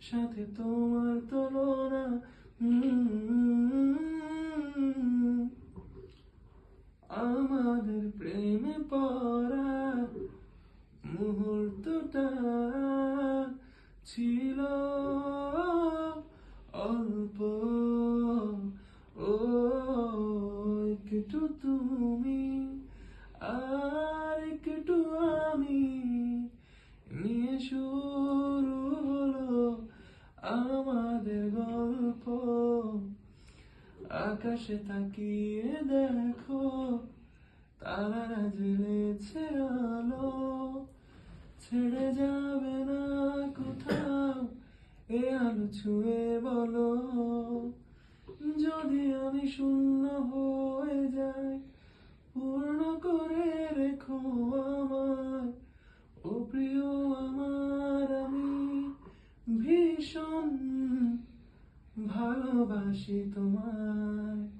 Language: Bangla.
সাথে তোমার তুলনা। আমাদের প্রেমে পড়া মুহূর্তটা ছিল অল্প, ও একটু তুমি আর একটু আমি নিয়ে শুরু হলো আমাদের গল্প। আকাশে তাকিয়ে দেখো, তারারা জ্বেলেছে আলো, ছেড়ে যাবে না কোথাও এ আলো ছুঁয়ে বলো। যদি আমি শূন্য হয়ে যাই, পূর্ণ করে রেখো আমায়, ও প্রিয় আমার। আমি ভীষণ ভালোবাসি তোমায়।